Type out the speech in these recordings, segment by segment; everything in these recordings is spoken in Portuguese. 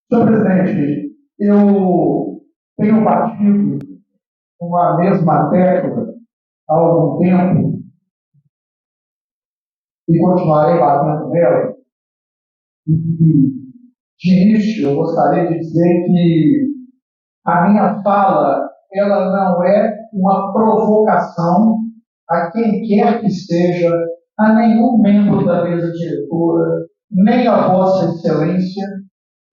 Senhor presidente, eu tenho batido uma mesma tecla há algum tempo e continuarei batendo nela. E, de início, eu gostaria de dizer que a minha fala ela não é uma provocação a quem quer que seja, a nenhum membro da mesa diretora, nem a Vossa Excelência.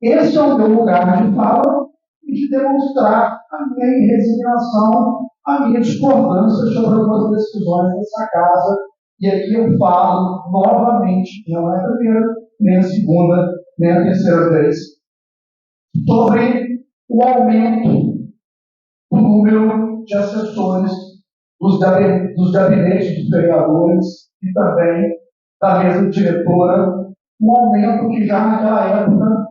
Esse é o meu lugar de fala e de demonstrar a minha resignação, a minha discordância sobre algumas decisões dessa casa. E aqui eu falo novamente, não é a primeira, nem a segunda, nem a terceira vez, sobre o aumento do número de assessores dos gabinetes dos vereadores e também da mesa diretora, um aumento que já naquela época,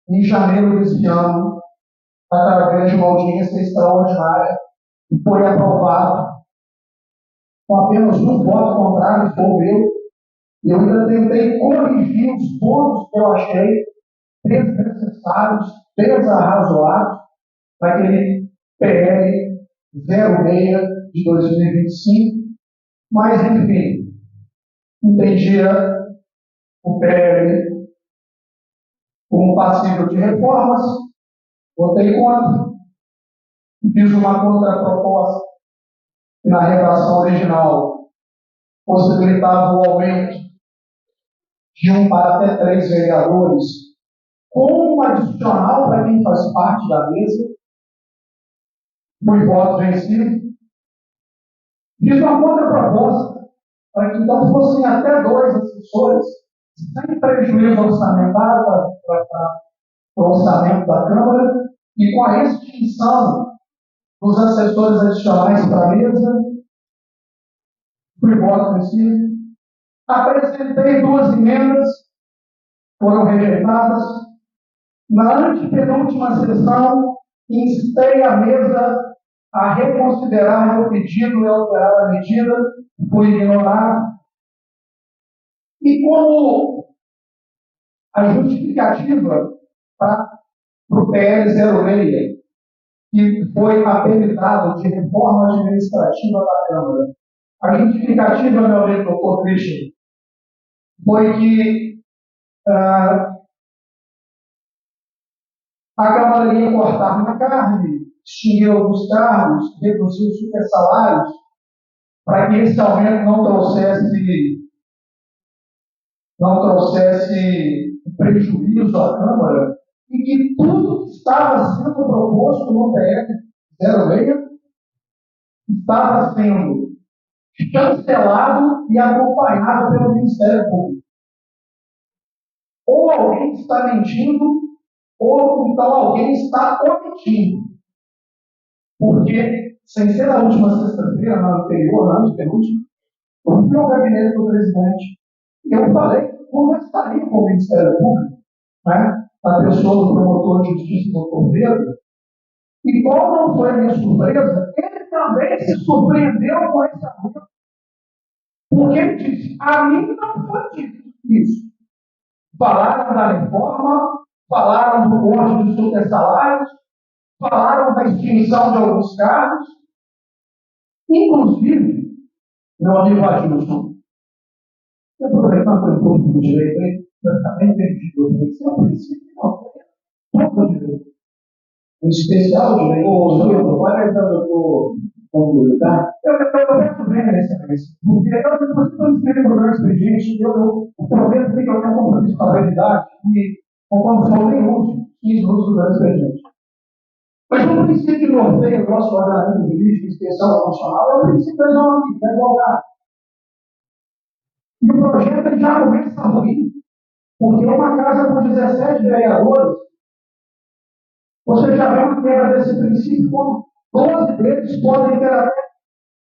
em janeiro deste ano, através de uma audiência extraordinária, foi aprovado com apenas um voto contrário, foi o meu, e eu ainda tentei corrigir os pontos que eu achei desnecessários, desarrazoados, naquele PL 06 de 2025, mas, enfim, entendia o PL como passível de reformas, votei contra, fiz uma contraproposta que na redação original possibilitava o aumento de 1 para até 3 vereadores, com um adicional para quem faz parte da mesa. Fui voto vencido. Fiz uma contraproposta para que então fossem até 2 assessores, sem prejuízo orçamentário para o orçamento da Câmara, e com a extinção dos assessores adicionais para a mesa. Fui voto vencido. Apresentei 2 emendas, foram rejeitadas. Na antepenúltima sessão, instei a mesa a reconsiderar meu pedido e alterar a medida, fui ignorado. E como a justificativa para o PL 06, que foi apelidado de reforma administrativa da Câmara, a justificativa, meu amigo doutor Christian, foi que a Câmara ia cortar na carne, extinguir alguns cargos, reduzir os supersalários, para que esse aumento não trouxesse prejuízo à Câmara, e que tudo que estava sendo proposto no PL 06 estava sendo chancelado e acompanhado pelo Ministério Público. Ou alguém está mentindo, ou então alguém está omitindo. Porque, sem ser na última sexta-feira, na anterior, na antepenúltima, eu fui ao gabinete do presidente e eu falei que conversaria com o Ministério Público, né, a pessoa do promotor de justiça, doutor Pedro, e qual não foi a minha surpresa, ele também se surpreendeu com esse aumento. Porque ele disse, a mim não foi dito isso. Falaram da reforma, falaram do corte dos supersalários, falaram da extinção de alguns cargos. Inclusive, meu amigo Adilson, eu aproveitando que eu estou no direito, eu ficar bem entendido. Isso é um princípio, não, todo direito. Em especial o direito. Ô, pode ajudar o doutor concluir, tá? Eu peço bem nessa vez. Porque eu estou escrevendo o programa expediente, eu prometo que eu tenho um compromisso com a brevidade e, conforme falou, nem uso 15 minutos do programa expediente. Mas o princípio que norteia o nosso ordenamento jurídico, em especial constitucional, é o princípio da igualdade. E o projeto ele já começa ruim, porque uma casa com 17 vereadores, você já vê uma quebra desse princípio, quando 12 deles podem ter até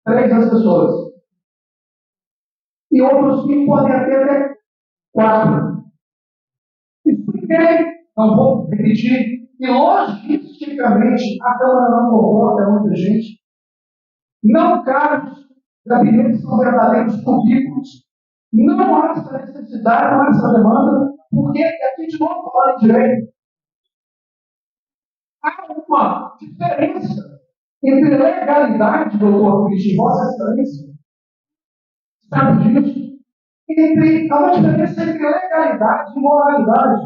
3 assessores. E outros 5 podem ter até 4. Expliquei, não vou repetir, e logisticamente a Câmara não comporta muita gente. Não cabe, os gabinetes são verdadeiros currículos. Não há essa necessidade, não há essa demanda, porque aqui de novo fala em direito. Há uma diferença entre legalidade, doutor Cristian, Vossa Excelência, sabe disso? Há uma diferença entre legalidade e moralidade.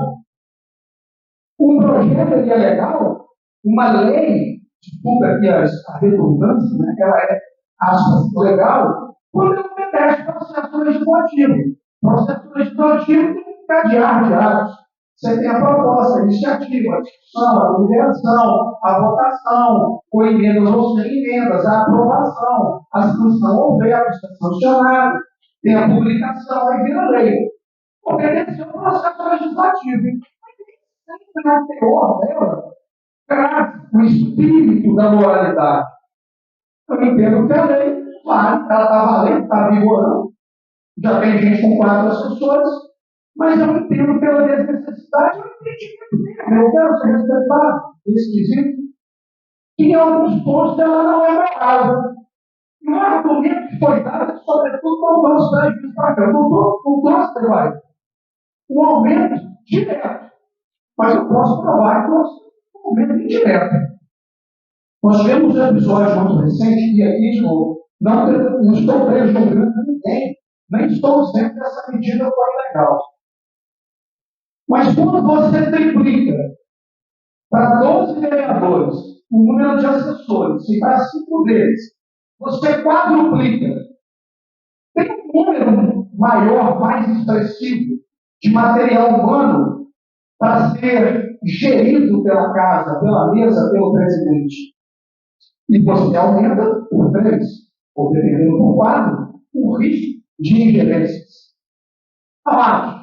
Um projeto ele é legal, uma lei, desculpa aqui a redundância, né, que ela é, aspas, legal, quando ele obedece processo legislativo. Processo legislativo tem que cadear de atos. Você tem a proposta, a iniciativa, a discussão, a deliberação, a votação, com emendas ou sem emendas, a aprovação, a sanção ou veto, está sancionado, tem a publicação, aí vira lei. Obedeceu o processo legislativo. Mas sempre na teor dela traz o espírito da moralidade. Eu entendo que a lei, claro, ela está valendo, está vigorando. Já tem gente com 4 assessores, mas eu entendo pela desnecessidade, eu entendi mesmo. Eu quero ser respeitado, esquisito. E em alguns pontos ela não é legal. E o argumento que foi dado, sobretudo, não trouxe prejuízo para cá. Não trouxe trabalho. Um aumento direto. Mas eu posso provar que trouxe um aumento indireto. Nós tivemos um episódio muito recente, e aqui, de novo, não estou prejudicando ninguém, nem estou dizendo que essa medida foi legal. Mas quando você triplica para 12 vereadores o número de assessores e para 5 deles, você quadruplica, tem um número maior, mais expressivo de material humano para ser gerido pela casa, pela mesa, pelo presidente. E você aumenta por 3, ou dependendo do quadro, o risco de ingerências. Amados,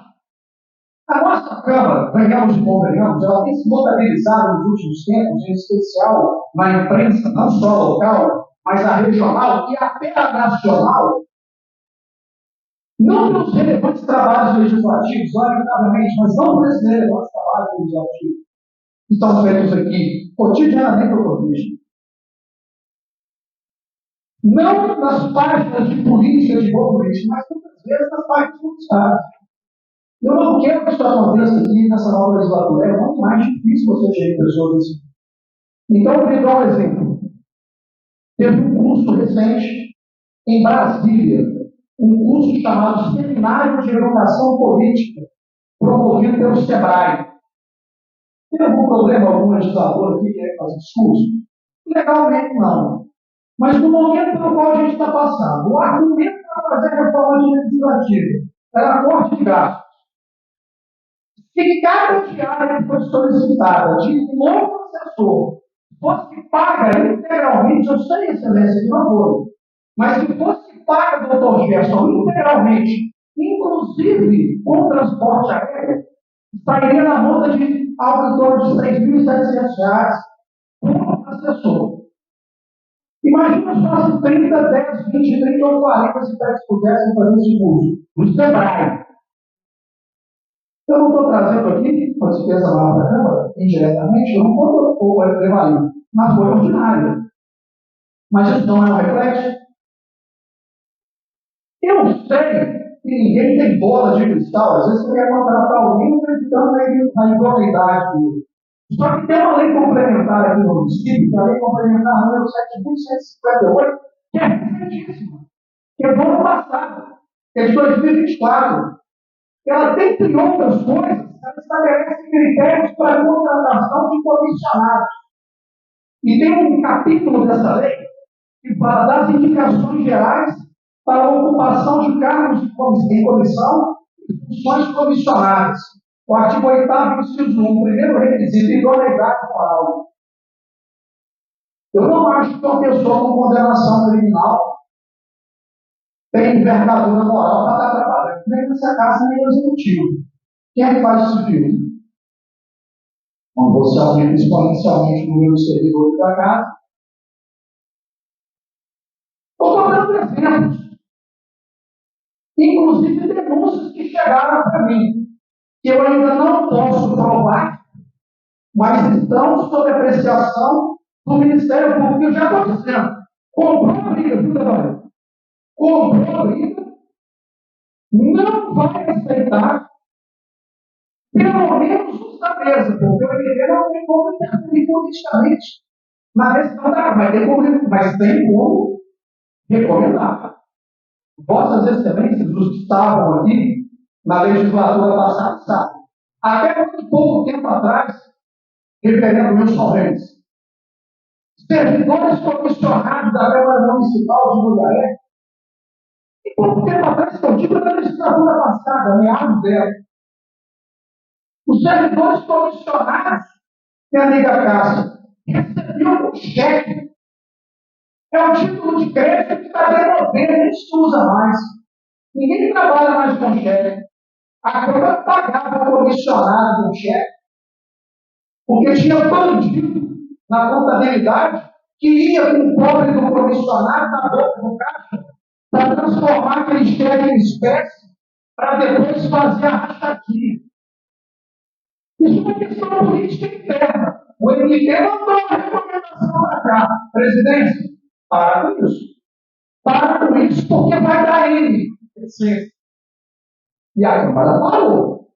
a nossa Câmara, venhamos e convenhamos, ela tem se notabilizado nos últimos tempos, em especial na imprensa, não só local, mas a regional e até a nacional, não pelos relevantes trabalhos legislativos, lamentavelmente, mas não por esses relevantes trabalhos legislativos que estão feitos aqui, cotidianamente, eu vejo. Não nas páginas de política, de boa política, mas muitas vezes nas páginas do Estado. Eu não quero que isso aconteça aqui nessa nova legislatura. É muito mais difícil você gerir pessoas assim. Então, eu vou dar um exemplo. Teve um curso recente em Brasília, um curso chamado Seminário de Educação Política, promovido pelo SEBRAE. Tem algum problema, algum legislador aqui que quer fazer esse curso? Legalmente, não. Mas no momento pelo qual a gente está passando, o argumento para fazer a reforma legislativa era corte de gastos. Se cada diária que foi solicitada de um novo assessor fosse paga integralmente, eu sei, excelência, que não foi, mas se fosse paga, doutor Gerson, integralmente, inclusive com transporte aéreo, sairia na monta de algo em torno de R$6.700 por assessor. Imagina só se 30, 10, 20, 30 ou 40 cidades pudessem fazer esse curso. No SEBRAE. Eu não estou trazendo aqui uma despesa maior da Câmara, indiretamente, eu não estou levando, mas foi ordinária. Mas isso não é um reflexo. Eu sei que ninguém tem bola de cristal, às vezes você quer contratar alguém acreditando na idoneidade dele. Só que tem uma lei complementar aqui no município, que é a lei complementar número 7.158, que é recentíssima, que é do ano passado, que é de 2024. Ela, dentre outras coisas, ela estabelece critérios para a contratação de comissionados. E tem um capítulo dessa lei que fala das indicações gerais para a ocupação de cargos em comissão e funções comissionadas. O artigo 8º, inciso 1, primeiro requisito, idoneidade moral. Eu não acho que uma pessoa com condenação criminal tem envergadura moral para estar trabalhando, nem nessa casa, nem no executivo. Quem é que faz esse filtro? Quando você aumenta exponencialmente o número de servidores da casa. Estou dando exemplos. Inclusive denúncias que chegaram para mim, que eu ainda não posso provar, mas estão sob apreciação do Ministério Público. Eu já estou dizendo, comprou a briga, viu, trabalho? Comprou a briga, não vai aceitar pelo menos justa mesa, porque o MDB não tem como interferir politicamente na decisão da Câmara, mas tem como recomendar. Vossas Excelências, os que estavam aqui na legislatura passada, sabem. Até muito pouco tempo atrás, referendo Wilson Reis, servidores comissionados da Câmara Municipal de Jundiaí, e pouco tempo atrás, eu digo na legislatura passada, meados dela, os servidores comissionados, minha amiga Cássia, recebiam um cheque. É um título de crédito que está devolvendo, nem se usa mais. Ninguém trabalha mais com cheque. A Câmara pagava o comissionado com cheque, porque tinha bandido na contabilidade que ia com o pobre do comissionado na boca do caixa para transformar aquele cheque em espécie para depois fazer a rachadinha. Isso é uma questão política interna. O MDB mandou uma recomendação para cá. Presidência, para com isso. Para com isso, porque vai dar ele. E a Câmara parou.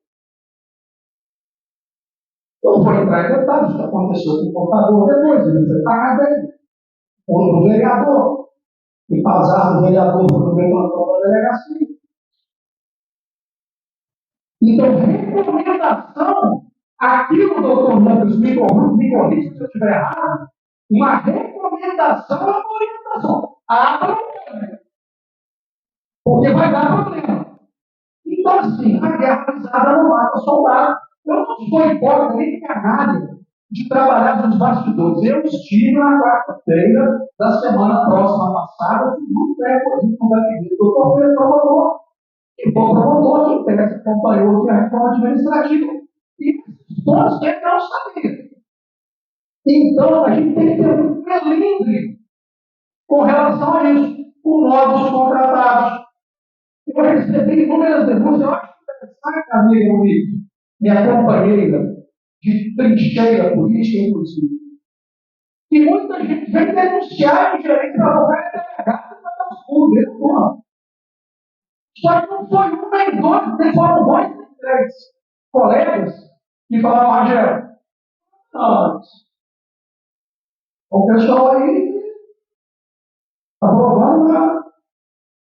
Eu vou entrar em detalhes, o que aconteceu com o computador depois, ele foi pagar dele. Ou no vereador. E passar do vereador no plantão da delegacia. Então, recomendação, aquilo, doutor Lucas, me corrija se eu estiver errado, uma recomendação é uma orientação. Abra o olho. Porque vai dar problema. Então, assim, a guerra pesada não mata soldado. Eu não sou hipócrita nem canário de trabalhar nos bastidores. Eu estive na quarta-feira da semana próxima passada, fui muito recorde com o gabinete do doutor Pedro Promotor, que foi o promotor que em tese acompanhou aqui a reforma administrativa. E esses pontos que ele não sabia. Então, a gente tem que ter um melindre com relação a isso, com novos contratados. Eu recebi inúmeras denúncias, eu acho interessante, amiga minha companheira de trincheira política, inclusive, que muita gente vem denunciar em gerente trabalhar e delegado e vai dar os pulos, só que não foi um nem dois, nem foram dois, nem três colegas que falaram, Rangel, o pessoal aí aprovando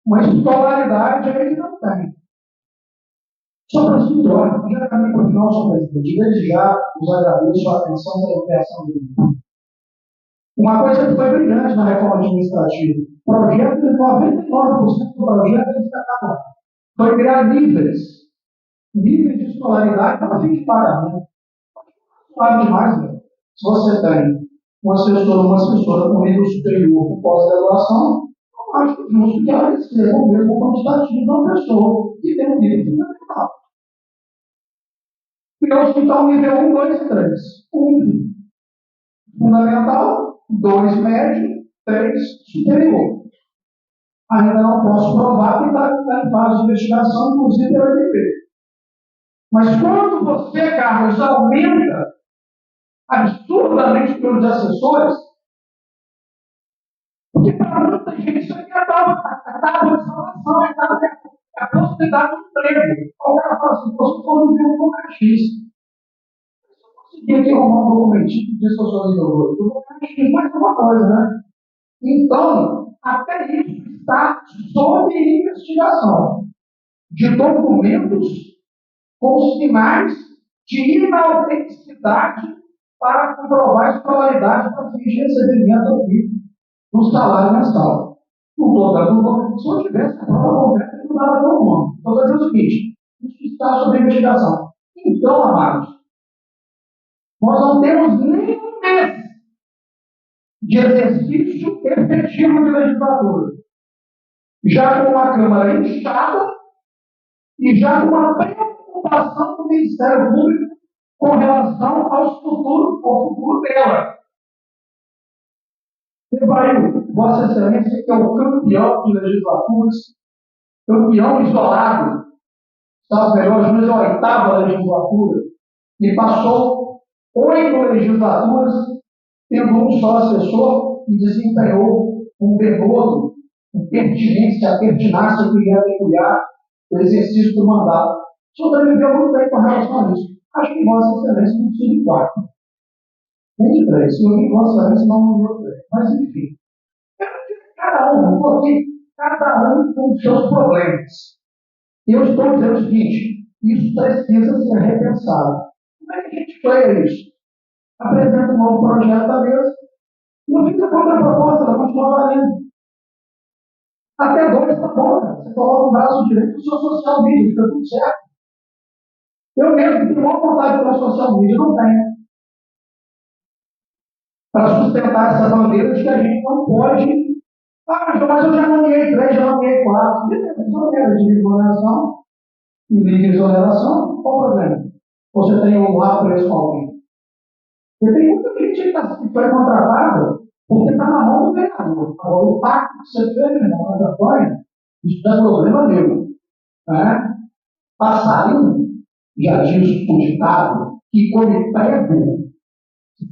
uma escolaridade aí que não tem. Só para se tornar, já caminho para o final, senhor presidente, desde já os agradeço a atenção pela ampliação do grupo. Uma coisa que foi brilhante na reforma administrativa, o projeto de 99% do projeto está acabado. Foi criar níveis de escolaridade para fim de pagamento. Claro demais, né? Se você tem um assessor ou uma assessora com nível superior com pós-graduação, eu acho justo que ela receba o mesmo quantitativo de uma pessoa que tem um nível fundamental. E o hospital nível 1, 2 e 3. 1 fundamental, 2 médio, 3 superior. Ainda não posso provar que está em fase de investigação, inclusive pelo MP. Mas quando você, Carlos, aumenta absurdamente pelos assessores, porque para muita gente isso aqui é a tábua de salvação, é a possibilidade do emprego. O cara fala assim, você for nível um caixista. Se eu conseguir aqui arrumar um documentinho que diz que eu sou nível 2, eu vou caixista mais alguma coisa, né? Então, até isso está sob investigação de documentos com sinais de inautenticidade para comprovar a escolaridade para fins de recebimento aqui do salário mensal. Não estou dando, se eu tivesse a prova concreta, eu não dava todo mundo. Estou dizendo o seguinte, isso está sob investigação. Então, amados, nós não temos nem um mês de exercício efetivo de legislatura. Já com a Câmara inchada e já com uma preocupação do Ministério Público com relação ao futuro dela. Evail, Vossa Excelência, que é o campeão de legislaturas, campeão isolado, está melhor, às vezes a 8ª legislatura, e passou 8 legislaturas, tendo um só assessor, e desempenhou um denodo, um pertinácia que ia peculiar o exercício do mandato. sobreviveu muito bem com relação a isso. Acho que Vossa Excelência não precisa de 4, nem de 3. Se eu vi Vossa Excelência, não morreu 3. Mas, enfim, cada um, eu estou aqui, cada um com os seus problemas. Eu estou dizendo o seguinte: isso precisa ser repensado. Como é que a gente freia isso? Apresenta um novo projeto da mesa, não fica contra a proposta, ela continua valendo. Até 2 está bom, cara. Você coloca o braço direito no seu social media, fica tudo certo. Eu mesmo tenho uma vontade pela social media, não tenho. Para sustentar essa bandeira de que a gente não pode. Mas eu já nomeei 3, já nomeei 4. Beleza, exonera de exoneração e livre exoneração, qual o problema? Você tem um lá preso com alguém. Porque tem muita gente que foi contratada porque está na mão do vereador. Agora, o pacto que você fez, irmão, na campanha, isso não é problema meu. Né? Passarinho, já diz o ditado, que come prego,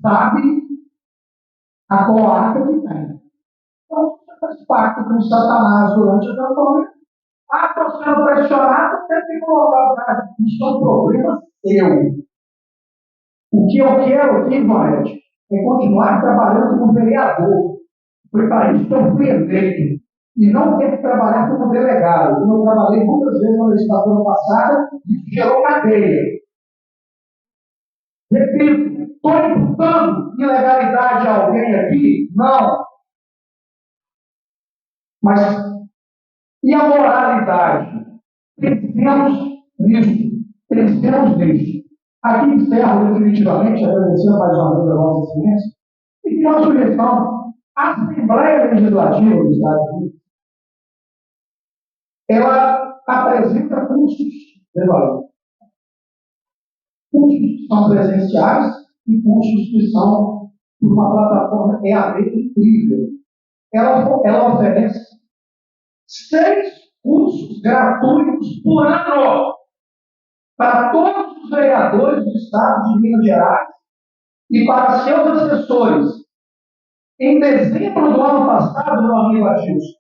sabe a coarca que tem. Então, você faz pacto com Satanás durante a campanha. Estou sendo pressionado, tem que colocar o cara. Isso é um problema seu. O que eu quero aqui, Vaed, é continuar trabalhando como vereador. Foi para isso que eu fui eleito. E não ter que trabalhar como delegado. Como eu trabalhei muitas vezes na legislatura passada, isso gerou cadeia. Repito, estou imputando ilegalidade a alguém aqui? Não. Mas e a moralidade? Pensemos nisso. Pensemos nisso. Aqui encerro definitivamente, agradecendo mais uma vez a Vossa Excelência, e que uma sugestão: a Assembleia Legislativa dos Estados Unidos, ela apresenta cursos de valor. Cursos que são presenciais e cursos que são por uma plataforma EAD incrível. Ela oferece 6 cursos gratuitos por ano para todos os vereadores do Estado de Minas Gerais e para seus assessores. Em dezembro do ano passado, meu amigo Adilson,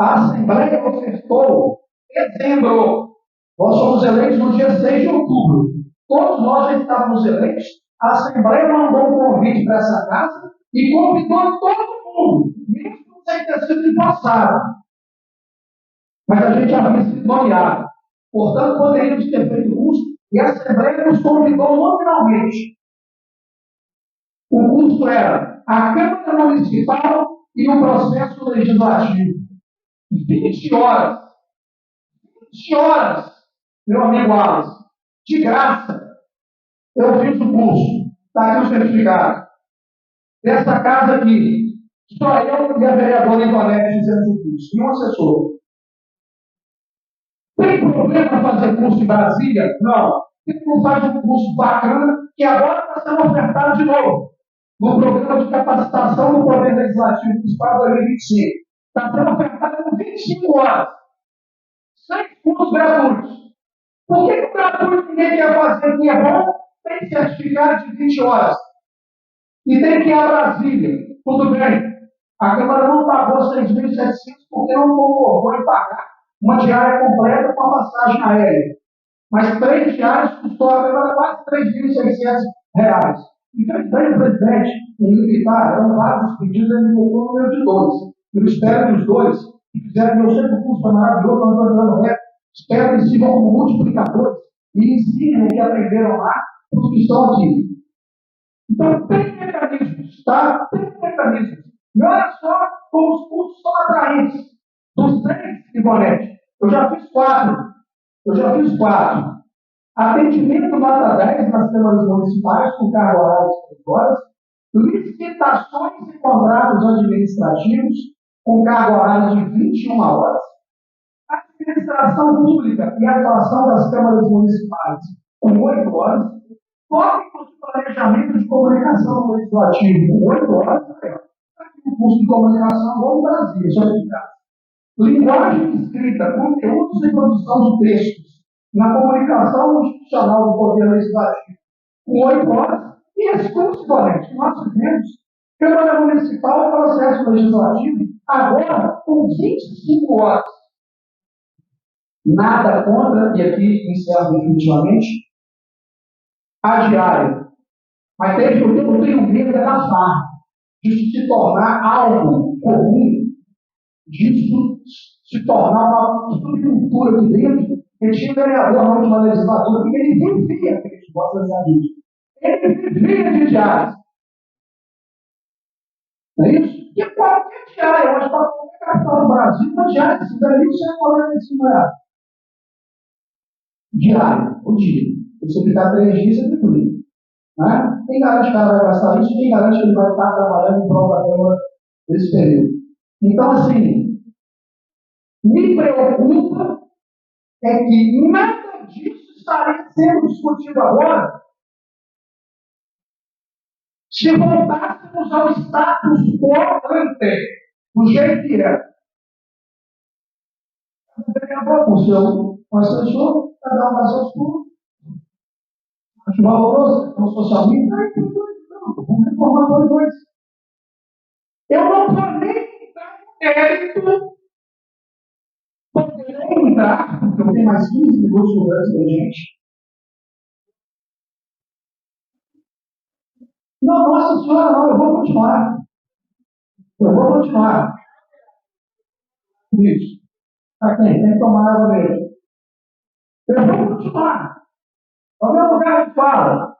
a Assembleia ofertou, dezembro, nós fomos eleitos no dia 6 de outubro. Todos nós já estávamos eleitos, a Assembleia mandou um convite para essa casa e convidou todo mundo, mesmo sem ter sido passado. Mas a gente havia sido nomeado. Portanto, poderíamos ter feito curso e a Assembleia nos convidou nominalmente. O curso era a Câmara Municipal e o processo legislativo. 20 horas. 20 horas, meu amigo Wallace. De graça. Eu fiz o curso. Está aqui o certificado. Dessa casa aqui. Só eu e a vereadora Ivonete fizemos o curso. E um assessor. Tem problema fazer curso em Brasília? Não. Tem que fazer um curso bacana que agora está sendo ofertado de novo. No programa de capacitação do Poder Legislativo do Estado 2025. Está sendo ofertado por 25 horas. 6 cursos gratuitos. Por que o gratuito ninguém quer fazer que é bom? Tem certificado de 20 horas. E tem que ir a Brasília. Tudo bem. A Câmara não pagou 6.700 porque não concordou em pagar uma diária completa com a passagem aérea. Mas 3 diárias custou a Câmara quase R$ 3.600. Infelizmente, o presidente, em limitar, eram vários pedidos, ele colocou o número de 2. Eu espero que os 2, que fizeram, eu sei que o curso é maravilhoso, não estou dando reto, espero que sirvam como multiplicadores e ensinem o que aprenderam lá para os que estão aqui. Então, tem mecanismos, tá? Tem mecanismos. E olha só como os cursos são atraentes. Dos 3, Ivonete, eu já fiz 4. Atendimento nota 10 nas câmaras municipais com cargo horário de 5 horas. Licitações e contratos administrativos com cargo horário de 21 horas. Administração pública e atuação das câmaras municipais com 8 horas. Tópicos de planejamento de comunicação legislativo com 8 horas. Aqui no curso de comunicação no Brasil, só de casa. Linguagem escrita, conteúdos e produção de textos na comunicação institucional do Poder Legislativo com 8 horas. E esse curso, que nós fizemos, Câmara Municipal e Processo Legislativo, agora com 25 horas. Nada contra, e aqui encerro definitivamente, a diária. Mas eu tenho medo da farra, disso se tornar algo comum, disso se tornar uma subcultura aqui dentro. Eu tinha um vereador na última legislatura, porque ele vivia aqueles votos disso. Ele vivia de diárias. Não é isso? E qualquer diária, hoje, para qualquer capital do Brasil, uma diária, se der isso, é 45 reais. Diário, o dia. Se você ficar 3 dias, você tem tudo. Né? Quem garante que o cara vai gastar isso? Quem garante que ele vai estar trabalhando em prova dela nesse período? Então, assim, me preocupa é que nada disso estaria sendo discutido agora se voltássemos ao status quo ante, do jeito que era. Com o seu assessor, cada um faz seus turnos, acho valoroso, então social media, vamos reformar dois. Eu não vou nem entrar no mérito, poderei entrar, porque eu tenho mais 15 minutos no resto da gente. Não, nossa senhora, não, eu vou continuar. Isso. Para quem? Tem que tomar água mesmo. Eu vou continuar. No meu lugar de fala.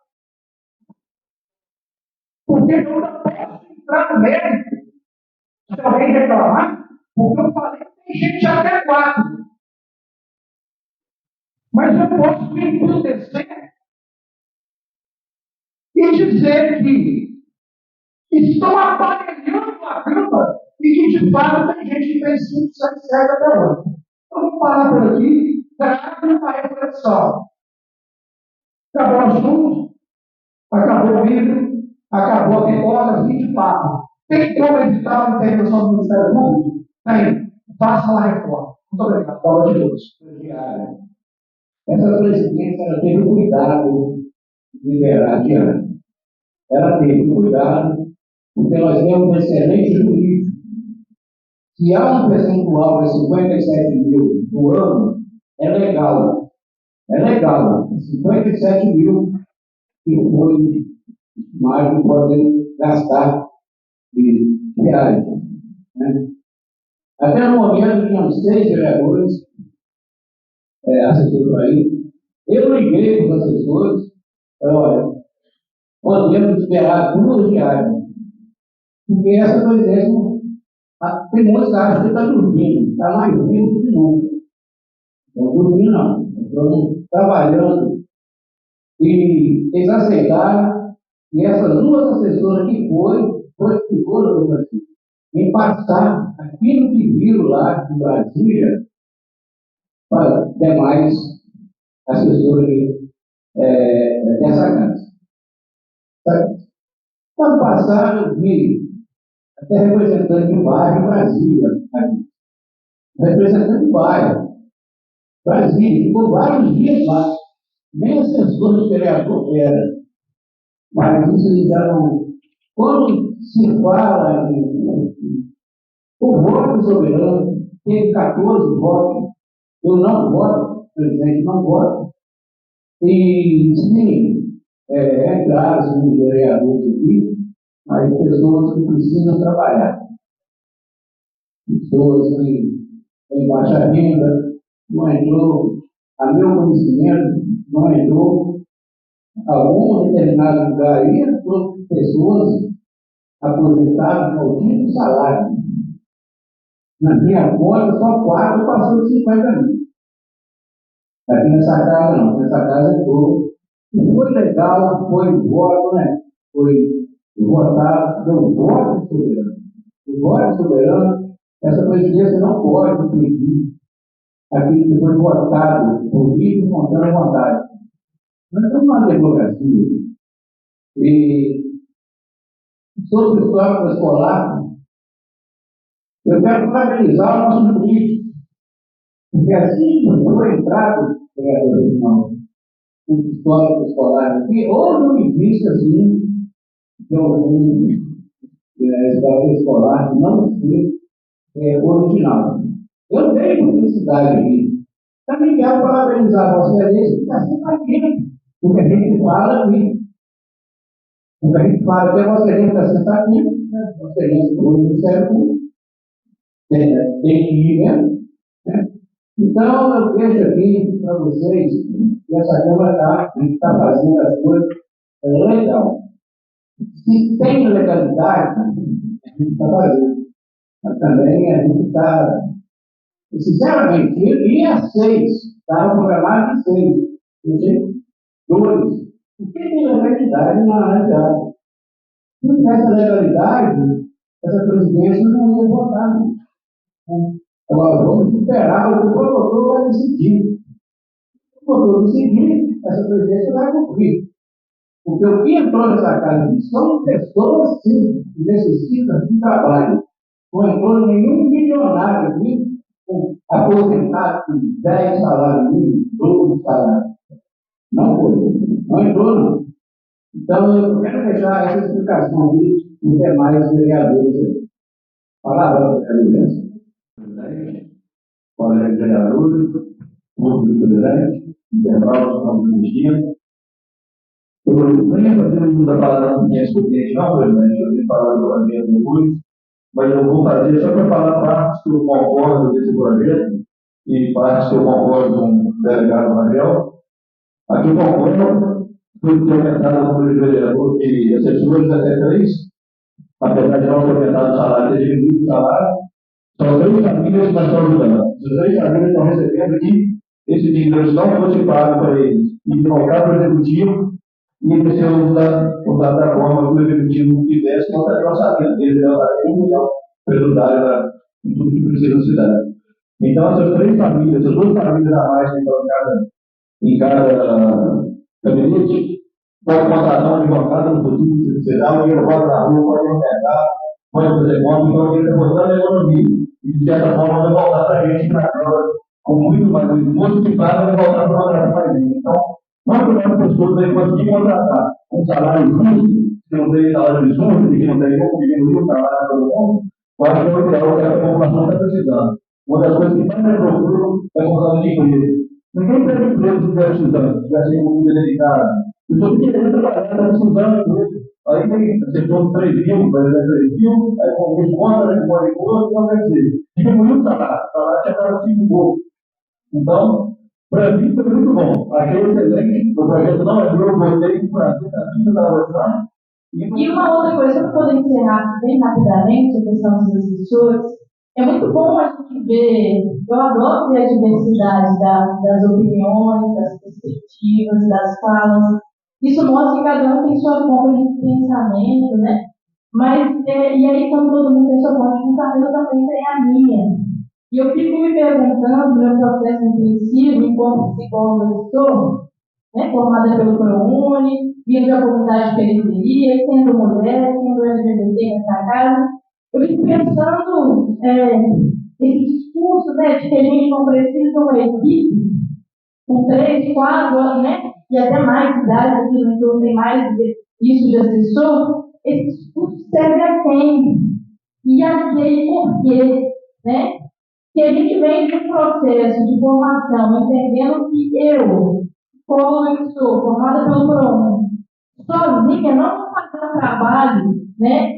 Porque eu não posso entrar no mérito se alguém reclamar, porque eu falei que tem gente até 4. Mas eu posso me empudecer e dizer que estão aparelhando a cama e que de fato tem gente que tem 5, 6, 7 até 8. Então vamos parar por aqui, trago uma reflexão. Acabou o assunto, acabou o livro, acabou a pipoca, fim de papo. Tem como evitar a intervenção do Ministério Público? Tem. Faça a reforma. Muito obrigado. Palavra de Deus. Essa presidência ela teve cuidado de liberar a diária. Ela teve cuidado, porque nós temos um excelente jurídico. Se há um percentual de 57 mil por ano, é legal. É legal. 57 mil que foi mais do que podemos gastar de reais. Né? Até no momento, tínhamos 6 vereadores, assessores aí. Eu liguei para os assessores, falei, olha, podemos esperar 2 diárias. Porque essa presidência, tem muitos que acham que está dormindo, está mais dormindo do que nunca. Não dormindo, não. Estamos trabalhando. E eles aceitaram, e essas 2 assessoras que foi figura assim, em passar aquilo que viram lá em Brasília para demais assessores dessa casa. Ano passado, eu vi até representante de bairro em Brasília, representante de bairro, Brasília, ficou vários dias lá, nem assessor do vereador era, mas isso eles eram. Quando se fala em o voto soberano, teve 14 votos, eu não voto, o presidente não vota, e sim, entraram os vereadores aqui, mas pessoas que precisam trabalhar, pessoas que têm baixa renda, não entrou, a meu conhecimento, não entrou, algum determinado lugar aí entrou pessoas aposentadas com altíssimo salário. Na minha conta, só 4 passou de 50 mil. Aqui nessa casa não, nessa casa entrou. E foi legal, foi voto, né? Foi votado, deu voto soberano. O voto soberano, essa presidência não pode impedir aquilo que foi votado por livre e espontânea vontade. Nós estamos numa democracia. E sobre o histórico escolar, eu quero parabenizar o nosso juiz, porque assim que foi entrado, original, o histórico escolar aqui, ou não existe assim, de algum histórico escolar que não seja original. Eu tenho publicidade aqui. Também quero parabenizar a Vossa Excelência que está sempre aqui, porque a gente fala aqui. Porque a gente fala que a Vossa Excelência está sempre aqui, né? Vossa Excelência do Ministério Público, tem que ir mesmo, né? Então, eu deixo aqui para vocês que essa Câmara está fazendo as coisas legal. Se tem legalidade, a gente está fazendo. Mas também a gente está, sinceramente, ia seis, estava programado de seis, deixei dois. O que tem legalidade na realidade? Se não tivesse legalidade, essa presidência não ia votar. Agora, vamos esperar o que o promotor vai decidir. O promotor decidir, essa presidência vai cumprir. Porque o que entrou nessa casa aqui são pessoas, sim, que necessitam de trabalho. Não entrou nenhum milionário aqui, aposentado com 10 salários mínimos, 12 salários. Não foi. Não entrou, não. Então, eu quero deixar essa explicação aqui para os demais vereadores aí. Palavra, Excelência. Colegas vereadores, público presente, internautas, compromistinhos. Eu não ia fazer uso da palavra da minha experiência, não, presidente, eu tenho falado do ambiente depois, mas eu vou fazer só para falar partes que eu concordo desse projeto e partes que eu concordo com o delegado Manuel. Aqui eu concordo, foi implementado no número de vereador e assessores até 3, apesar de não ter aumentado o salário, ter diminuído o salário. São 3 famílias que nós estamos ajudando. Essas 3 famílias estão recebendo que esse dinheiro não fosse pago para eles e colocar para o executivo e esse usar da forma que o executivo quisesse, não estaria orçamento dele, não estaria 1 milhão para ajudar em tudo que precisa na cidade. Então, essas 3 famílias, essas 2 famílias a mais que estão em cada gabinete, pode contratar um advogado no futuro, se precisar, ele pode na rua, pode ir no mercado, pode fazer conta, então ele está botando a economia. E, de certa forma, vai voltar para a gente na Câmara com muito mais imposto que paga, vai voltar para contratar mais gente. Então, nós podemos pessoas aí conseguir contratar um salário justo, que não tem salário de justo, que não tem como diminuir o salário para todo mundo, eu acho que é o ideal que a população está precisando. Uma das coisas que mais me procuro é por causa de emprego. Ninguém tem emprego se estiver estudando, se estiver sem comida dedicada. Eu estou querendo trabalhar, está precisando de emprego. Aí tem setor 3 mil, vai dar 3 mil, aí com desconto, né, com imposto, não vai ser. Diminuiu o salário chegaram a 5 pouco. Então, para mim foi muito bom. Achei excelente, o projeto não é meu, eu gostei com a tentativa da oração. E uma outra coisa, para poder encerrar bem rapidamente a questão dos assessores, é muito bom a gente ver, eu adoro ver a diversidade das opiniões, das perspectivas, das falas. Isso mostra que cada um tem sua forma de pensamento, né? Mas, e aí, quando todo mundo tem sua forma de pensamento, eu também tenho a minha. E eu fico me perguntando, no meu processo intensivo, enquanto psicóloga que sou, né, formada pelo ProUni, vindo da comunidade de periferia, sendo mulher, sendo LGBT nessa casa, eu fico pensando esse discurso, né, de que a gente não precisa de uma equipe com 3, 4 anos, né, e até mais idade, aqui no entorno tem mais isso de assessor. Esse discurso serve a quem? E a quem por quê? Né? Se a gente vem de um processo de formação, entendendo que eu, como eu sou, formada pelo ProUni, sozinha, não vou fazer um trabalho, né,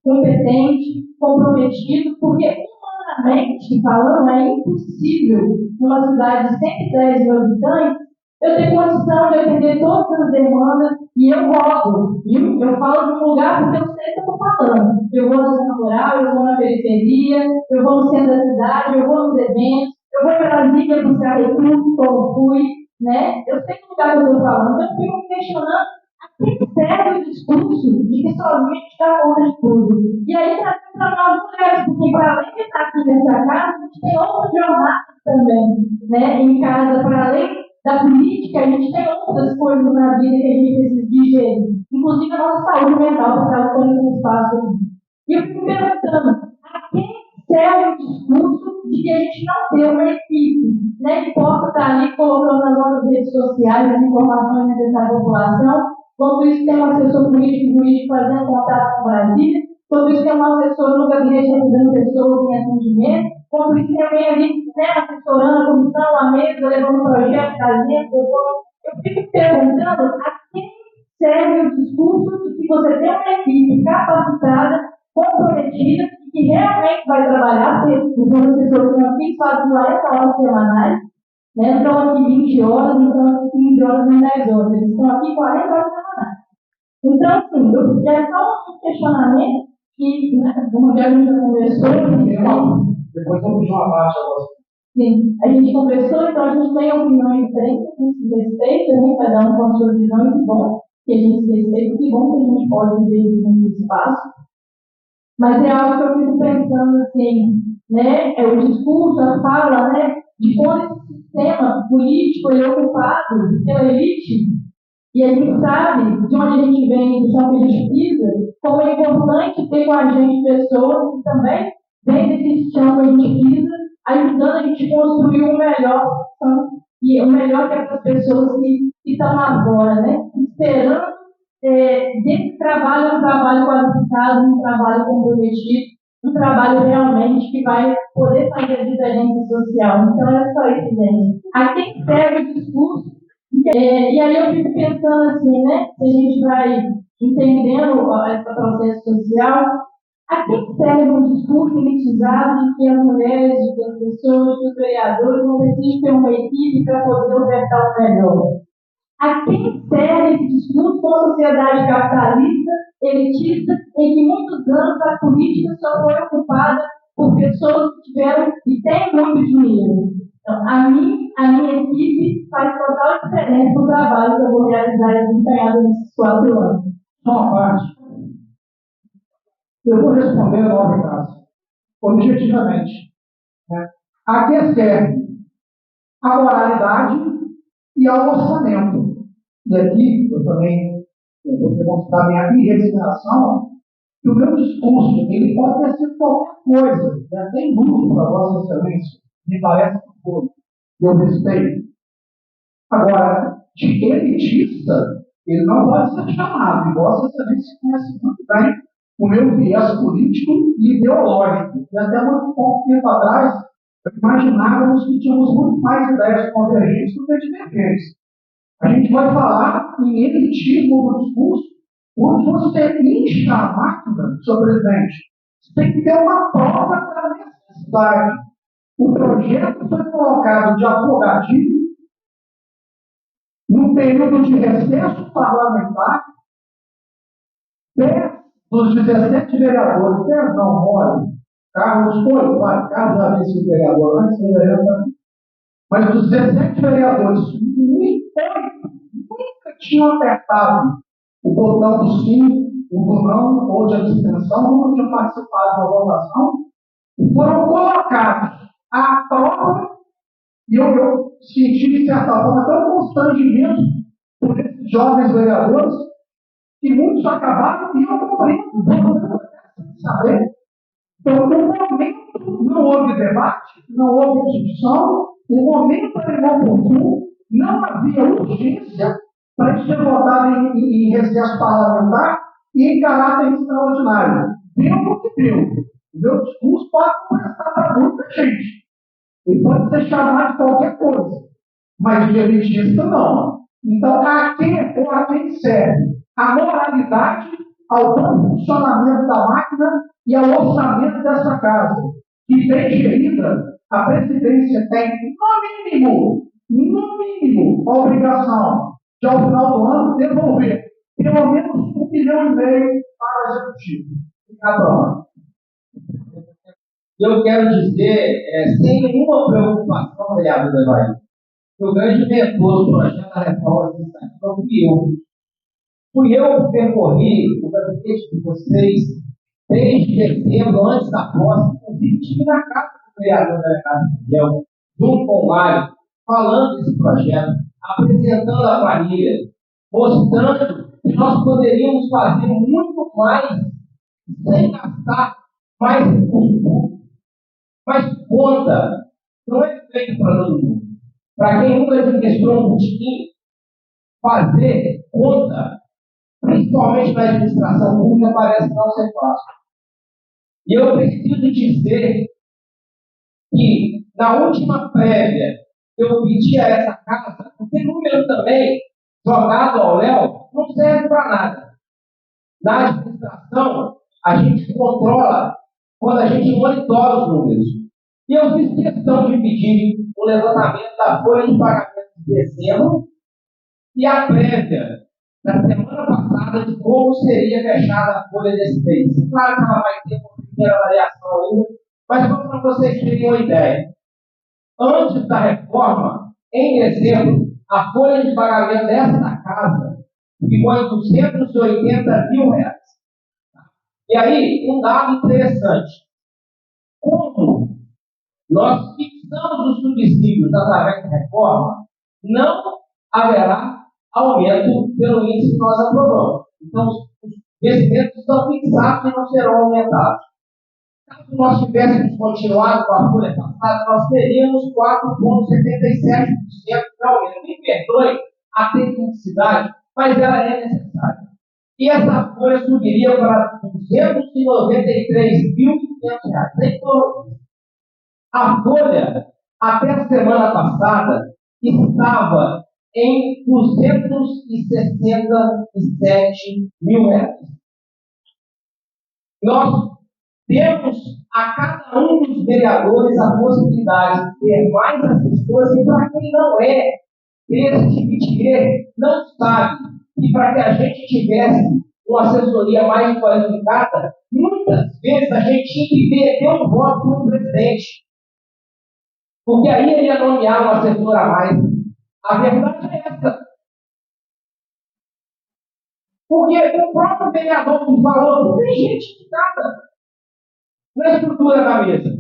competente, comprometido, porque humanamente falando, é impossível, numa cidade de 110 mil habitantes, eu ter condição de atender todas as demandas e eu rodo, viu? Eu falo de um lugar porque eu sei o que eu estou falando. Eu vou na zona rural, eu vou na periferia, eu vou no centro da cidade, eu vou nos eventos, eu vou para Brasília buscar recursos, como fui, né? Eu sei que lugar que eu estou falando, então eu fico me questionando a que serve o discurso de que sozinho a gente dá conta de tudo. E aí, para nós mulheres, porque para além de estar aqui nessa casa, a gente tem outras jornadas também, né? Em casa, para além da política, a gente tem outras coisas na vida que a gente precisa digerir, inclusive a nossa saúde mental, para estar ocupando esse espaço aqui. E eu fico perguntando, a quem serve o discurso de que a gente não tem uma equipe, né, que possa estar ali colocando nas nossas redes sociais as informações necessárias à população, quando isso tem um assessor político fazendo contato com Brasília, quando isso tem um assessor no gabinete recebendo pessoas em atendimento, Enquanto isso, tem alguém ali, né, assessorando a comissão, a mesa, levando o projeto, trazendo. Eu fico perguntando a quem serve o discurso de que você tem uma equipe capacitada, comprometida, que realmente vai trabalhar, porque os assessores estão aqui, fazem 40 horas semanais, né? Não estão aqui 20 horas, não estão aqui 15 horas nem 10 horas, eles estão aqui 40 horas semanais. Então, assim, é só um questionamento que, né, como a gente já conversou, depois vamos pedir uma parte agora. sim, a gente conversou, então a gente tem opiniões diferentes, a gente se respeita, né, cada um com a sua visão, e que bom que a gente se respeita, que bom que a gente pode viver nesse espaço. Mas é algo que eu fico pensando assim, né, é o discurso, a fala, né, de como esse sistema político é ocupado pela elite, e a gente sabe de onde a gente vem, do chão que a gente pisa, como é importante ter com a gente pessoas que também vêm desse chão que a gente pisa, ajudando a gente a construir um melhor, e o melhor que essas pessoas que estão agora, né, esperando desse trabalho, um trabalho qualificado, um trabalho comprometido, um trabalho realmente que vai poder fazer a diferença social. Então é só isso, gente. A quem serve o discurso? E aí eu fico pensando assim, né? Se a gente vai entendendo esse processo social, a quem serve um discurso elitizado de que as mulheres, de que as pessoas, que os vereadores não precisam ter uma equipe para poder ofertar o melhor? A quem serve esse discurso com a sociedade capitalista, elitista, em que muitos anos a política só foi ocupada por pessoas que tiveram e têm muito dinheiro? Então, a minha equipe faz total diferença no trabalho que eu vou realizar e desempenhar nesses 4 anos. Só uma parte. Eu vou responder a nova casa, objetivamente. Né? A que serve a moralidade e ao orçamento. E aqui eu também vou demonstrar minha resignação que o meu discurso ele pode ter sido qualquer coisa. Né? Tem dúvida para Vossa Excelência, me parece que foi. Eu respeito. Agora, de elitista, ele não pode ser chamado. E Vossa Excelência conhece muito bem o meu viés político e ideológico. E até muito pouco tempo atrás, imaginávamos que tínhamos muito mais ideias convergentes do que divergentes. A gente vai falar em elitismo no discurso, quando você insta a máquina, senhor presidente, você tem que ter uma prova da necessidade. O projeto foi colocado de afogadilho no período de recesso parlamentar. 10 dos 17 vereadores, 10 não, mole, Carlos foi, vai, Carlos já disse vereador, antes do vereador, mas dos 17 vereadores, 8 nunca tinham apertado o botão do sim, o do não, ou de abstenção, nunca tinham participado da votação, e foram colocados à prova, e eu senti, de certa forma, tão constrangimento por esses jovens vereadores, que muitos acabaram e eu compreendo, sem saber. Então, no momento, não houve debate, não houve discussão, o momento era inoportuno, não havia urgência para isso ser votado em recesso parlamentar e em caráter extraordinário. Deu o que deu. O meu discurso pode começar para muita gente. Ele pode ser chamado de qualquer coisa, mas de elitista não. Então, a quem ou a quem serve a moralidade ao bom funcionamento da máquina e ao orçamento dessa casa, que bem gerida, a presidência tem, no mínimo, a obrigação de, ao final do ano, devolver pelo menos 1,5 milhão para o executivo. Obrigado. Eu quero dizer, sem nenhuma preocupação, vereador Evair, que o grande mentor do projeto da reforma administrativa fui eu. Fui eu que percorri o gabinete de vocês desde dezembro, antes da posse, inclusive estive na casa do vereador da Casa de Miguel, junto com o Mário, falando desse projeto, apresentando a planilha, mostrando que nós poderíamos fazer muito mais sem gastar mais recursos públicos. Mas conta não é feito para todo mundo. Para quem nunca administrou um botequim, fazer conta, principalmente na administração pública, parece não ser fácil. E eu preciso dizer que na última prévia eu pedi a essa casa, porque número também jogado ao léu não serve para nada. Na administração, a gente controla quando a gente monitora os números. E eu fiz questão de pedir o levantamento da folha de pagamento de dezembro e a prévia da semana passada de como seria fechada a folha desse mês. Claro que ela vai ter uma primeira variação ainda, mas só para vocês terem uma ideia. Antes da reforma, em dezembro, a folha de pagamento dessa casa ficou em R$280 mil. E aí, um dado interessante. Como nós fixamos os subsídios através da reforma, não haverá aumento pelo índice que nós aprovamos. Então, os vencimentos estão fixados e não serão aumentados. Caso nós tivéssemos continuado com a folha passada, nós teríamos 4,77% de aumento. Me perdoe a tecnicidade, mas ela é necessária. E essa folha subiria para R$293.500. A folha, até a semana passada, estava em R$267 mil. Nós temos a cada um dos vereadores a possibilidade de ter mais assessores, e para quem não é desse métier, não sabe que para que a gente tivesse uma assessoria mais qualificada, muitas vezes a gente tinha que perder um voto para o presidente. Porque aí ele ia nomear um assessor a mais. A verdade é essa. Porque o próprio vereador que falou, não tem gente indicada na estrutura da mesa.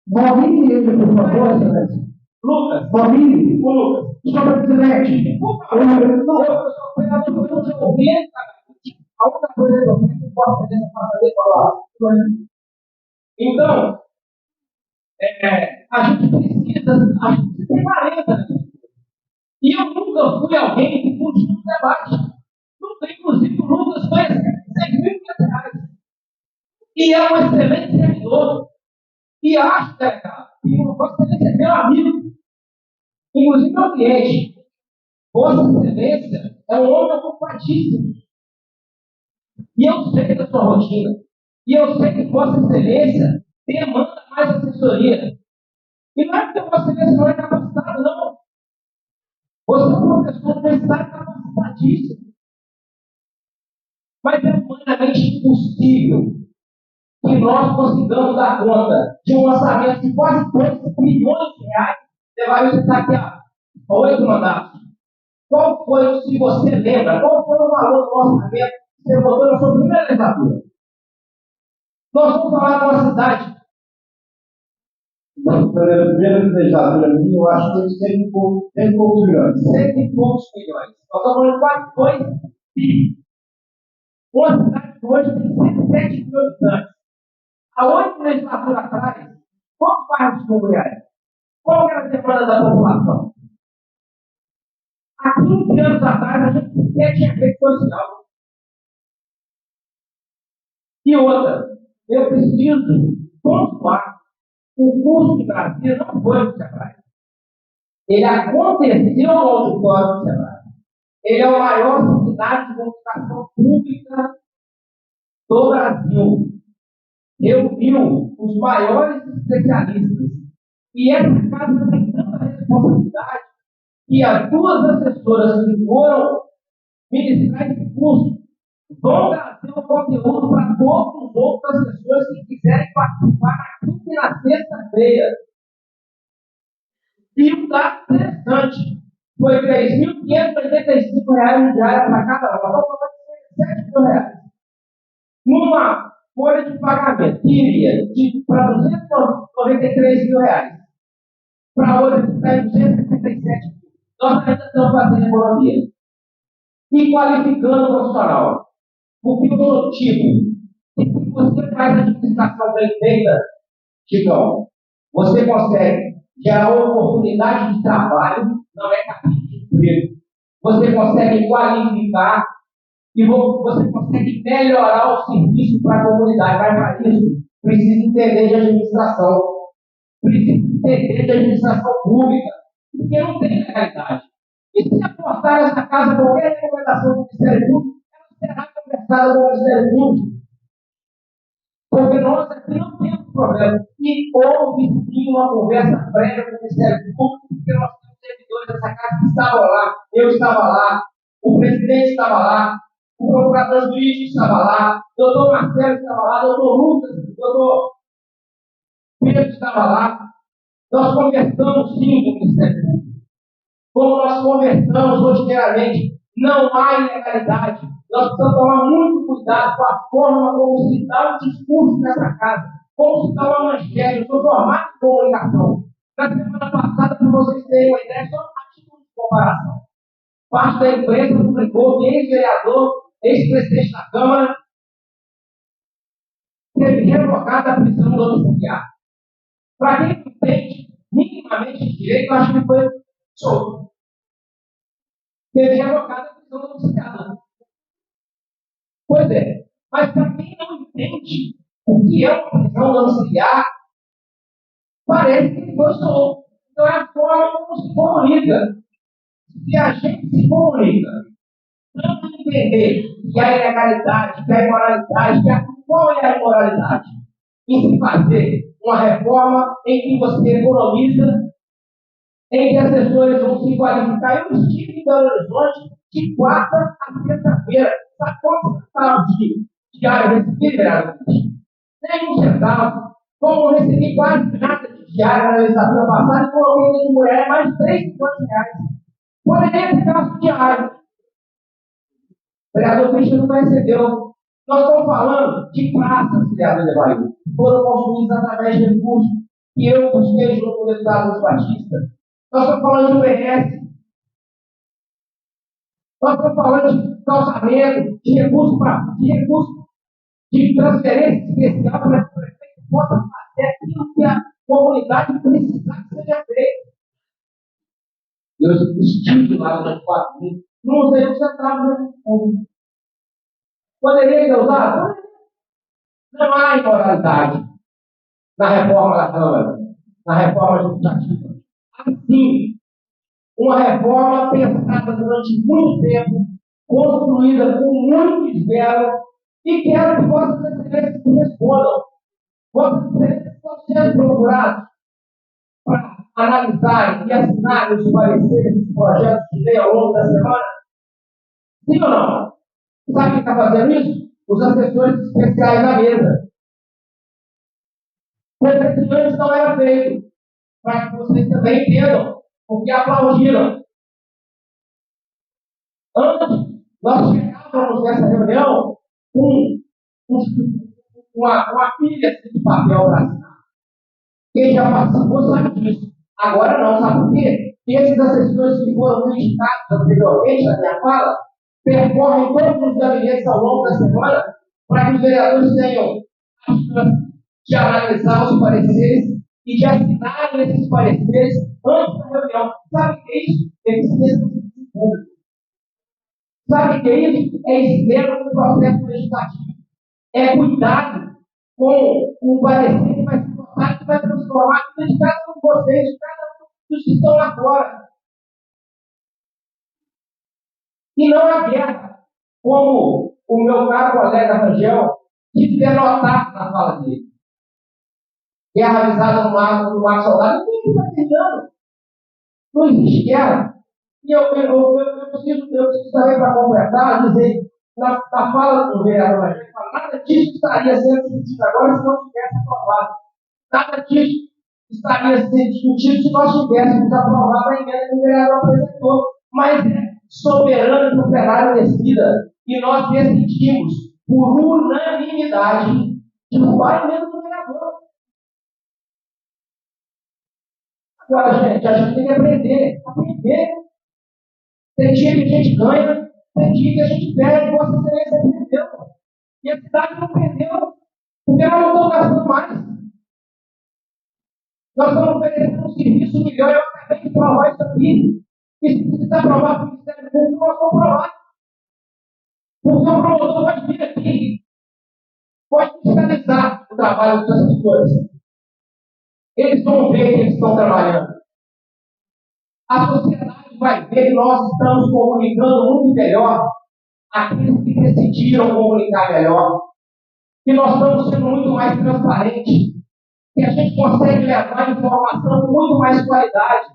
Domine ele, por favor, excelência. Lucas. Domine. O Lucas. Senhor presidente. Por favor. Eu sou vereador, eu não te ouvi. A outra coisa que eu fiz, eu posso fazer essa passagem falar. Então, a gente tem clareza. E eu nunca fui alguém que fugiu do debate. Nunca, inclusive, o Lucas foi a R$6.500. E é um excelente servidor. E acho, delegado, que Vossa Excelência é meu amigo. Inclusive, meu cliente. Vossa Excelência é um homem ocupadíssimo. E eu sei da sua rotina. E eu sei que Vossa Excelência demanda mais assessoria. E não é porque Vossa Excelência não é capacitado, não. Você é um professor universitário capacitadíssimo. Mas é humanamente impossível que nós consigamos dar conta de um orçamento de quase 2 bilhões de reais. Você vai visitar aqui há 8 mandatos. Qual foi, se você lembra, qual foi o valor do orçamento que você votou na sua primeira legislatura? Nós vamos falar de uma cidade. Na primeira legislatura minha, eu acho que foi 100 e poucos milhões. 100 e poucos milhões. Nós estamos falando de quase 2 bilhões. Uma cidade que hoje tem 107 mil habitantes. Há 8 legislaturas atrás, quantos bairros tinham Goiás? Qual era a demanda da população? Há 15 anos atrás, a gente sequer tinha rede social. E outra, eu preciso pontuar, o curso de Brasília não foi do Sebrae. Ele aconteceu no auditório do Sebrae. Ele é o maior seminário de comunicação pública do Brasil. Reuniu os maiores especialistas. E essa casa tem tanta responsabilidade que as 2 assessoras que foram ministrar esse curso vão trazer o conteúdo para todos os outros assessores que quiserem participar na quinta e na sexta-feira. E um dado interessante, foi R$3.585 diária para cada um. Nós vamos falar de R$7.000. Numa folha de pagamento que iria para R$293 mil. Para outra que está em 267 mil. Nós ainda estamos fazendo economia. E qualificando o profissional. Porque eu sou tipo, se você faz a administração bem feita, Chicão, você consegue gerar oportunidade de trabalho, não é capítulo de emprego. Você consegue qualificar e você consegue melhorar o serviço para a comunidade. Mas para isso, precisa entender de administração, precisa CT de administração pública, porque não tem legalidade. E se aportar nessa casa qualquer recomendação do Ministério Público, ela será conversada com o Ministério Público. Porque nós aqui não temos problema. E houve sim uma conversa prévia com o Ministério Público, porque nós temos servidores dessa casa que estavam lá, eu estava lá, o presidente estava lá, o procurador jurídico estava lá, o doutor Marcelo estava lá, o doutor Lucas, o doutor Pedro estava lá. Nós conversamos sim com o Ministério Público. Como nós conversamos rotineiramente, não há ilegalidade. Nós precisamos tomar muito cuidado com a forma como se dá o discurso nessa casa, como se dá uma manchete, eu sou formado em comunicação. Na semana passada, para vocês terem uma ideia, só uma título de comparação. Parte da imprensa publicou que ex-vereador, ex-presidente da Câmara, teve revogada a prisão domiciliar. Para quem não entende minimamente de direito, eu acho que foi solto. Teve revogada a prisão domiciliar. Pois é, mas para quem não entende o que é uma prisão domiciliar, parece que ele foi solto. Então é a forma como se comunica. Se a gente se comunica, não entender que a ilegalidade, que a imoralidade, qual é a imoralidade? Em se fazer uma reforma em que você economiza, em que as pessoas vão se qualificar. Eu estive em Belo Horizonte de quarta a sexta-feira. Sabe quantos centavos de diário eu recebi, vereador? Nem um centavo. Como eu recebi quase nada de diário na legislatura passada, e coloquei de mulher mais de R$3,50. Poderia ter gasto diário. O vereador Cristian não recebeu. Nós estamos falando de praças, vereador de Bahia, que foram construídas através de recursos que eu busquei junto com o deputado Luiz Batista. Nós estamos falando de UBS. Nós estamos falando de calçamento, de recursos de transferência especial para que o prefeito possa fazer aquilo que a comunidade precisar que seja feito. Eu estive lá no 4 mil, não usei um centavo, né? Poderia ter usado? Não há imoralidade na reforma da Câmara, na reforma legislativa. Assim, uma reforma pensada durante muito tempo, construída com muito esmero, e quero que Vossas Excelências me respondam. Vossas Excelências estão sendo procurados para analisar e assinar os pareceres dos projetos de lei ao longo da semana? Sim ou não? Sabe quem está fazendo isso? Os assessores especiais da mesa. Coisa que antes não era feito. Para que vocês também entendam, porque aplaudiram. Antes, nós chegávamos nessa reunião com uma pilha de papel para assinar. Quem já participou sabe disso. Agora não, sabe por quê? Esses assessores que foram indicados anteriormente na minha fala, percorrem todos os gabinetes ao longo da semana para que os vereadores tenham a chance de analisar os pareceres e de assinarem esses pareceres antes da reunião. Sabe o que é isso? Eficiência do serviço público. Sabe o que é isso? É esmero no processo legislativo. É cuidado com o parecer que vai se formar, que vai transformar a vida de cada um de vocês, de cada um dos que estão lá fora. E não há guerra, como o meu caro colega Rangel quis denotar na fala dele. Guerra avisada no mar soldado, ninguém está tentando. Não existe guerra. E eu preciso também, para completar, dizer, na fala do vereador Rangel, nada disso estaria sendo discutido agora se não tivesse aprovado. Nada disso estaria sendo discutido se nós tivéssemos aprovado a emenda que o vereador apresentou. Mas é soberano e tutelar descida, e nós decidimos, por unanimidade, derrubar a emenda do vereador. Agora, gente, a gente tem que aprender. Tem dia que a gente ganha, tem dia que a gente perde, Vossa Excelência perdeu. E a cidade não perdeu, porque nós não estamos gastando mais. Nós estamos oferecendo um serviço melhor, eu acabei de provar isso aqui. E se precisar provar para o Ministério Público, nós vamos provar. Porque o promotor pode vir aqui, pode fiscalizar o trabalho dos assessores. Eles vão ver que eles estão trabalhando. A sociedade vai ver que nós estamos comunicando muito melhor aqueles que decidiram comunicar melhor. Que nós estamos sendo muito mais transparentes. Que a gente consegue levar informação com muito mais qualidade.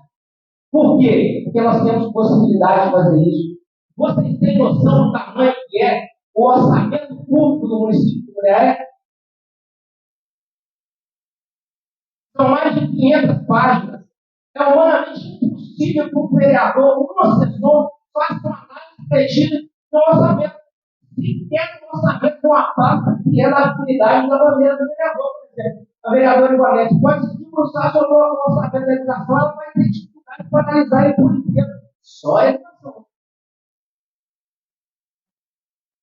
Por quê? Porque nós temos possibilidade de fazer isso. Vocês têm noção do tamanho que é o orçamento público do município de Mulheré? São mais de 500 páginas. É humanamente impossível que um vereador, um assessor, faça uma análise precisa do orçamento. Sequer no orçamento de uma pasta que é da atividade da bandeira do vereador, por exemplo. A vereadora Ivonete pode se debruçar sobre o orçamento da educação, ela vai ter dificuldade para analisar ele por inteiro. Só a educação.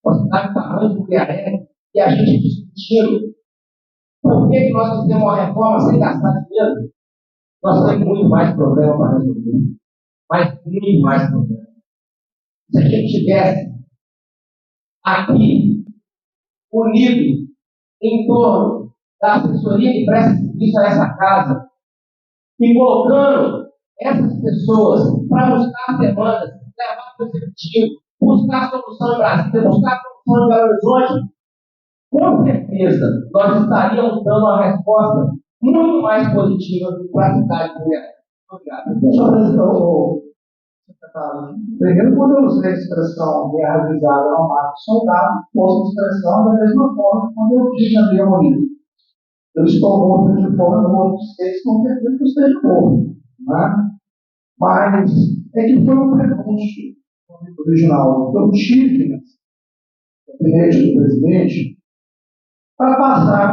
A cidade do tamanho do Mulheré e a gente discutindo por que nós fizemos uma reforma sem gastar dinheiro. Nós temos muito mais problema para resolver. Mas muito mais problema. Se a gente tivesse aqui, unido, em torno da assessoria que presta serviço a essa casa, e colocando essas pessoas para buscar demandas, levar para o executivo, buscar solução em Brasília, buscar solução em Belo Horizonte, com certeza nós estaríamos dando uma resposta muito mais positiva para a cidade de Mulheré. Obrigado. Deixa eu ver, secretário. Primeiro, quando eu usei a expressão guerra avisada ao marco soldado, uso a expressão da mesma forma que quando eu digo ali ao Murilo. Eu estou morto de fome, morto de sede, não quer dizer que eu esteja morto. Né? Mas é que foi um prenúncio original. Eu tive no gabinete do presidente para passar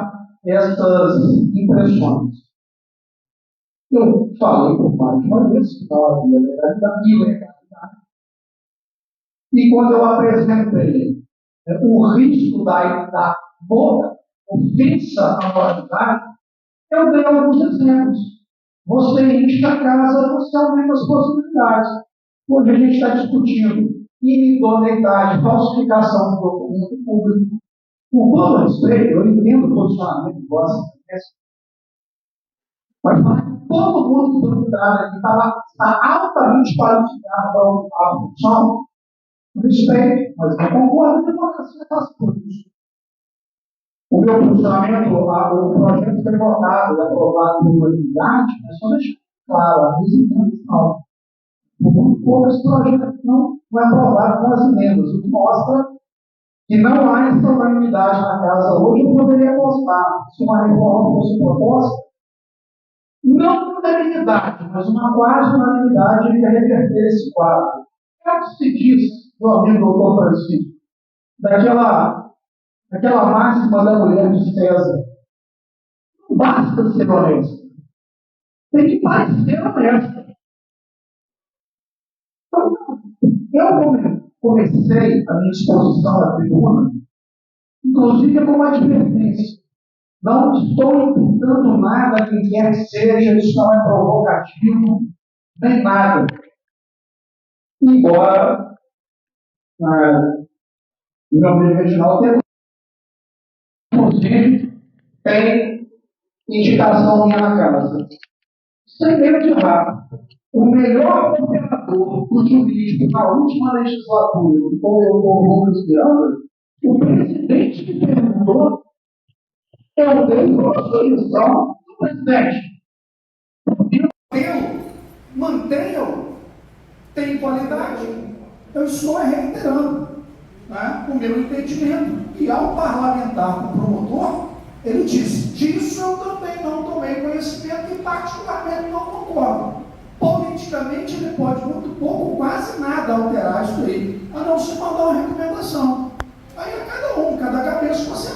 essas impressões. Eu falei por mais de uma vez que não havia legalidade e ilegalidade. E quando eu apresentei o risco da ofensa à moralidade, eu dei alguns exemplos. Você enche a casa, você aumenta as possibilidades. Hoje a gente está discutindo inidoneidade, falsificação do documento público. Com todo respeito, eu entendo o posicionamento de vossa excelência, mas todo mundo que foi entrado aqui está altamente qualificado para a função. Respeito, mas não concordo que a democracia faça por isso. O meu posicionamento, o projeto foi votado e aprovado por unanimidade, é só deixar claro, a vizinhança não. Por pouco esse projeto não é aprovado com as emendas, o que mostra que não há essa unanimidade na casa hoje. Eu poderia apostar se uma reforma fosse proposta, não unanimidade, mas uma quase unanimidade de reverter esse quadro. É o que se diz, meu amigo doutor Francisco, daquela máxima da mulher de César. Não basta ser honesto, tem que parecer honesto. Então, eu comecei a minha exposição na tribuna, inclusive com uma advertência. Não estou imputando nada a quem quer que seja, isso não é provocativo, nem nada. Embora o meu amigo Reginaldo tenha, inclusive, tem indicação minha na casa. Sem medo de errar. O melhor operador do jurídico na última legislatura, que foi o Lucas Miranda, o presidente que perguntou, eu dei uma solução do presidente. Mantenham, tem qualidade. Eu estou reiterando, né, o meu entendimento. E ao parlamentar, o promotor, ele disse: disso eu também não tomei conhecimento e particularmente não concordo. Politicamente ele pode muito pouco, quase nada alterar isso aí, a não ser mandar uma recomendação. Aí a cada cabeça você